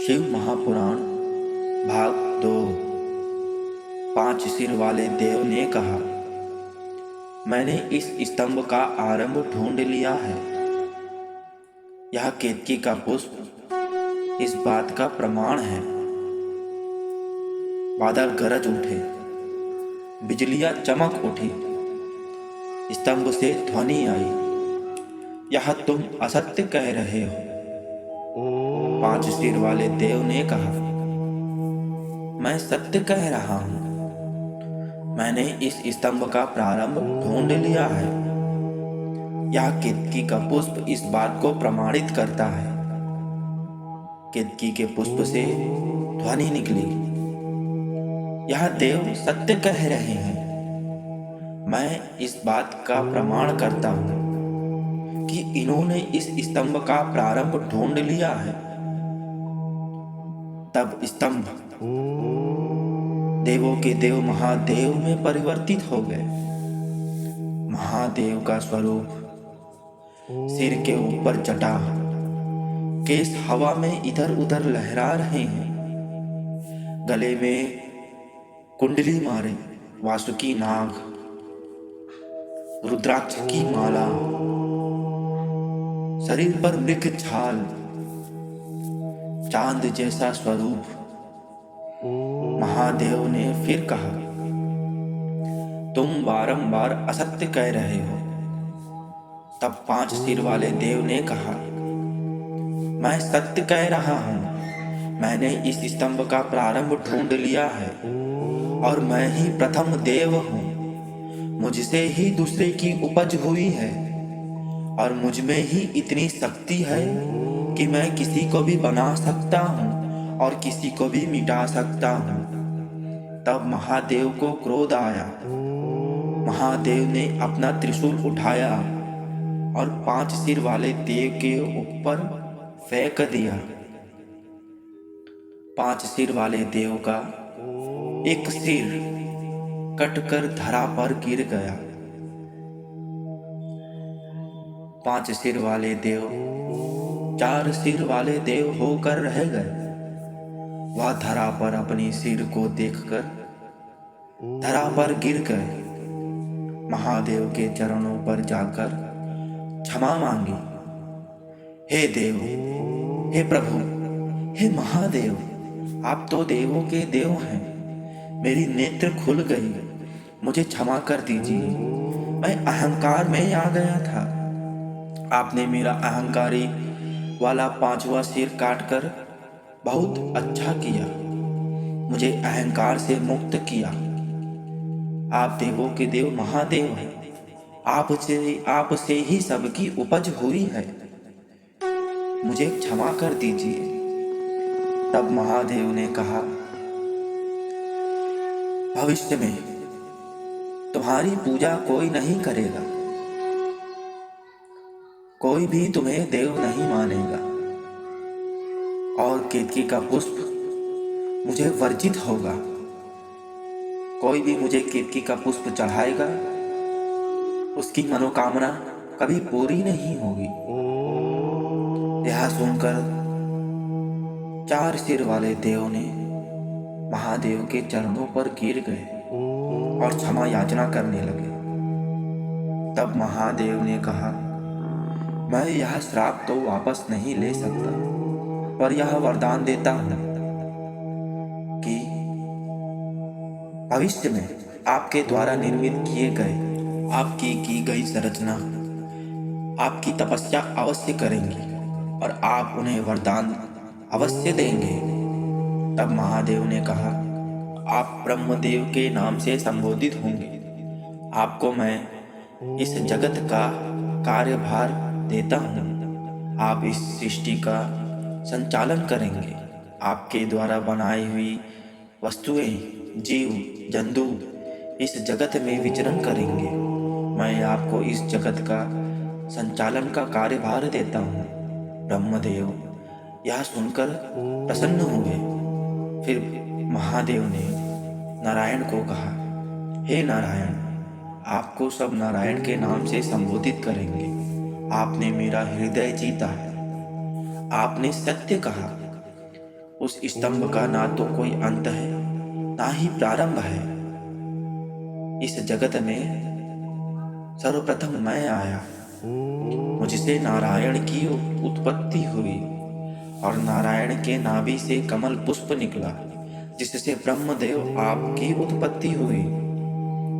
शिव महापुराण भाग 2। 5 सिर वाले देव ने कहा, मैंने इस स्तंभ का आरंभ ढूंढ लिया है। यह केतकी का पुष्प इस बात का प्रमाण है। बादल गरज उठे, बिजलियां चमक उठी, स्तंभ से ध्वनि आई, यह तुम असत्य कह रहे हो। 5 सिर वाले देव ने कहा, मैं सत्य कह रहा हूं। मैंने इस स्तंभ का प्रारंभ ढूंढ लिया है। यह केतकी का पुष्प इस बात को प्रमाणित करता है। केतकी के पुष्प से ध्वनि निकली, यह देव सत्य कह रहे हैं। मैं इस बात का प्रमाण करता हूं कि इन्होंने इस स्तंभ का प्रारंभ ढूंढ लिया है। तब स्तंभ देवों के देव महादेव में परिवर्तित हो गए। महादेव का स्वरूप सिर के ऊपर जटा, केस हवा में इधर उधर लहरा रहे हैं। गले में कुंडली मारे, वासुकी नाग, रुद्राक्ष की माला, शरीर पर मृग छाल, चांद जैसा स्वरूप। महादेव ने फिर कहा, तुम बारंबार असत्य कह रहे हो। तब 5 सिर वाले देव ने कहा, मैं सत्य कह रहा हूं। मैंने इस स्तंभ का प्रारंभ ढूंढ लिया है और मैं ही प्रथम देव हूं। मुझसे ही दूसरे की उपज हुई है और मुझ में ही इतनी शक्ति है कि मैं किसी को भी बना सकता हूं और किसी को भी मिटा सकता हूं। तब महादेव को क्रोध आया। महादेव ने अपना त्रिशूल उठाया और 5 सिर वाले देव के ऊपर फेंक दिया। 5 सिर वाले देव का एक सिर कटकर धरा पर गिर गया। 5 सिर वाले देव 4 सिर वाले देव होकर रह गए। वह धरा पर अपने सिर को देखकर धरा पर गिर गए। महादेव के चरणों पर जाकर क्षमा मांगी। हे देव, हे प्रभु, हे महादेव, आप तो देवों के देव हैं। मेरी नेत्र खुल गई, मुझे क्षमा कर दीजिए। मैं अहंकार में आ गया था। आपने मेरा अहंकारी वाला 5वां सिर काटकर बहुत अच्छा किया, मुझे अहंकार से मुक्त किया। आप देवों के देव महादेव हैं। आपसे ही सबकी उपज हुई है। मुझे क्षमा कर दीजिए। तब महादेव ने कहा, भविष्य में तुम्हारी पूजा कोई नहीं करेगा, कोई भी तुम्हें देव नहीं मानेगा और केतकी का पुष्प मुझे वर्जित होगा। कोई भी मुझे केतकी का पुष्प चढ़ाएगा, उसकी मनोकामना कभी पूरी नहीं होगी। यह सुनकर 4 सिर वाले देव ने महादेव के चरणों पर गिर गए और क्षमा याचना करने लगे। तब महादेव ने कहा, मैं यह श्राप तो वापस नहीं ले सकता, पर यह वरदान देता हूं कि भविष्य में आपके द्वारा निर्मित किए गए, आपकी की गई संरचना आपकी तपस्या अवश्य करेंगी और आप उन्हें वरदान अवश्य देंगे। तब महादेव ने कहा, आप ब्रह्मदेव के नाम से संबोधित होंगे। आपको मैं इस जगत का कार्यभार देता हूँ। आप इस सृष्टि का संचालन करेंगे। आपके द्वारा बनाई हुई वस्तुएं, जीव जंतु इस जगत में विचरण करेंगे। मैं आपको इस जगत का संचालन का कार्यभार देता हूँ। ब्रह्मदेव यह सुनकर प्रसन्न हुए। फिर महादेव ने नारायण को कहा, हे नारायण, आपको सब नारायण के नाम से संबोधित करेंगे। आपने मेरा हृदय जीता है। आपने सत्य कहा, उस स्तंभ का ना तो कोई अंत है ना ही प्रारंभ है। इस जगत में सर्वप्रथम मैं आया, मुझसे नारायण की उत्पत्ति हुई और नारायण के नाभि से कमल पुष्प निकला, जिससे ब्रह्मदेव आपकी उत्पत्ति हुई।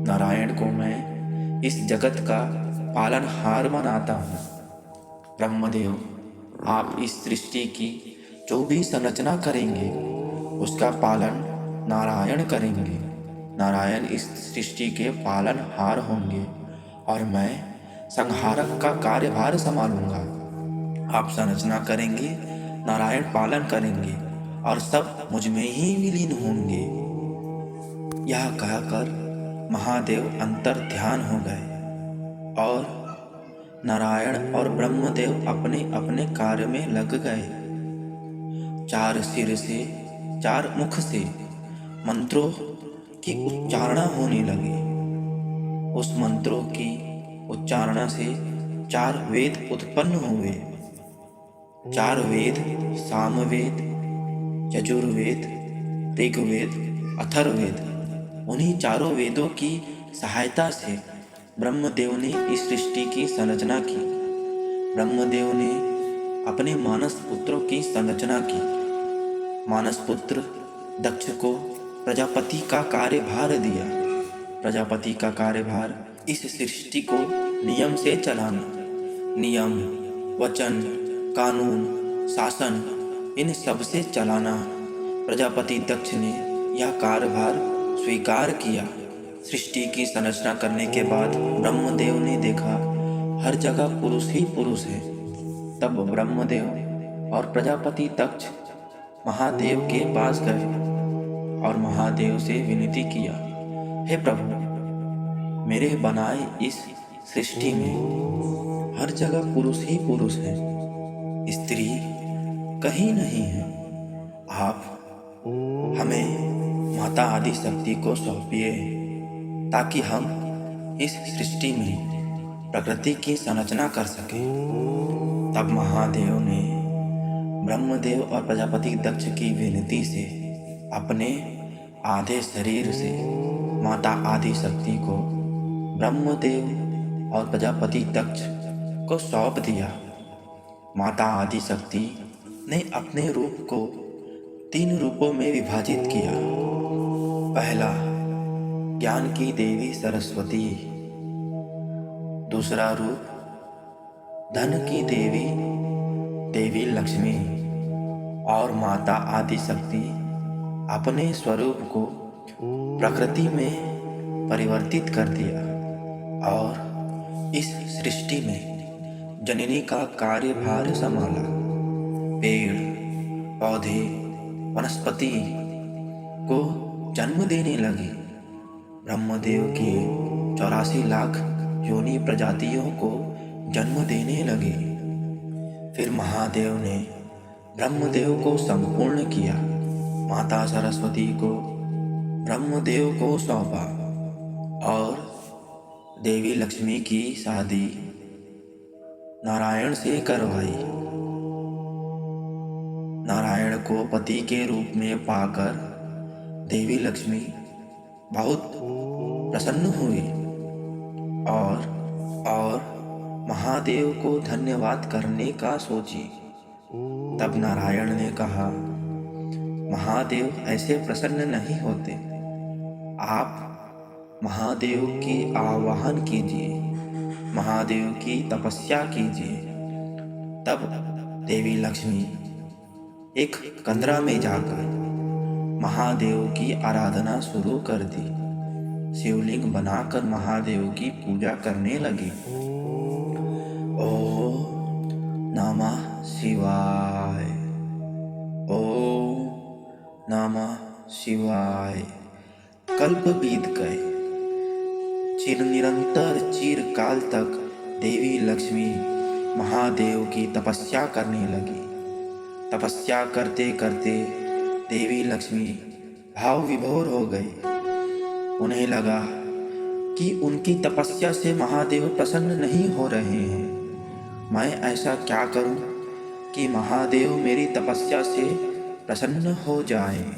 नारायण को मैं इस जगत का पालनहार बनाता हूँ। ब्रह्मदेव, आप इस सृष्टि की जो भी संरचना करेंगे उसका पालन नारायण करेंगे। नारायण इस सृष्टि के पालनहार होंगे और मैं संहारक का कार्यभार संभालूंगा। आप संरचना करेंगे, नारायण पालन करेंगे और सब मुझ में ही विलीन होंगे। यह कहकर महादेव अंतर ध्यान हो गए और नारायण और ब्रह्मदेव अपने अपने कार्य में लग गए। चार सिर से, चार मुख से मंत्रों की उच्चारणा होने लगी। उस मंत्रों की उच्चारणा से चार वेद उत्पन्न हुए। चार वेद, सामवेद, यजुर्वेद, ऋग्वेद, अथर्ववेद। उन्हीं चारों वेदों की सहायता से ब्रह्मदेव ने इस सृष्टि की संरचना की। ब्रह्मदेव ने अपने मानस पुत्रों की संरचना की। मानस पुत्र दक्ष को प्रजापति का कार्यभार दिया। प्रजापति का कार्यभार इस सृष्टि को नियम से चलाना। नियम, वचन, कानून, शासन, इन सब से चलाना। प्रजापति दक्ष ने यह कार्यभार स्वीकार किया। सृष्टि की संरचना करने के बाद ब्रह्मदेव ने देखा हर जगह पुरुष ही पुरुष है। तब ब्रह्मदेव और प्रजापति दक्ष महादेव के पास गए और महादेव से विनती किया, हे प्रभु, मेरे बनाए इस सृष्टि में हर जगह पुरुष ही पुरुष है, स्त्री कहीं नहीं है। आप हमें माता आदि शक्ति को सौंपिए ताकि हम इस सृष्टि में प्रकृति की संरचना कर सकें। तब महादेव ने ब्रह्मदेव और प्रजापति दक्ष की विनती से अपने आधे शरीर से माता आदि शक्ति को ब्रह्मदेव और प्रजापति दक्ष को सौंप दिया। माता आदि शक्ति ने अपने रूप को 3 रूपों में विभाजित किया। पहला, ज्ञान की देवी सरस्वती। दूसरा रूप, धन की देवी देवी लक्ष्मी। और माता आदि शक्ति अपने स्वरूप को प्रकृति में परिवर्तित कर दिया और इस सृष्टि में जननी का कार्यभार संभाला। पेड़, पौधे, वनस्पति को जन्म देने लगी। ब्रह्मदेव के 84 लाख योनि प्रजातियों को जन्म देने लगे। फिर महादेव ने ब्रह्मदेव को संपूर्ण किया। माता सरस्वती को ब्रह्मदेव को सौंपा और देवी लक्ष्मी की शादी नारायण से करवाई। नारायण को पति के रूप में पाकर देवी लक्ष्मी बहुत प्रसन्न हुई और महादेव को धन्यवाद करने का सोची। तब नारायण ने कहा, महादेव ऐसे प्रसन्न नहीं होते, आप महादेव की आवाहन कीजिए, महादेव की तपस्या कीजिए। तब देवी लक्ष्मी एक कंदरा में जाकर महादेव की आराधना शुरू कर दी। शिवलिंग बनाकर महादेव की पूजा करने लगी। ओम नमः शिवाय, ओम नमः शिवाय। कल्प बीत गए। निरंतर चिरकाल तक देवी लक्ष्मी महादेव की तपस्या करने लगी। तपस्या करते करते देवी लक्ष्मी भाव विभोर हो गई। उन्हें लगा कि उनकी तपस्या से महादेव प्रसन्न नहीं हो रहे हैं। मैं ऐसा क्या करूं कि महादेव मेरी तपस्या से प्रसन्न हो जाए।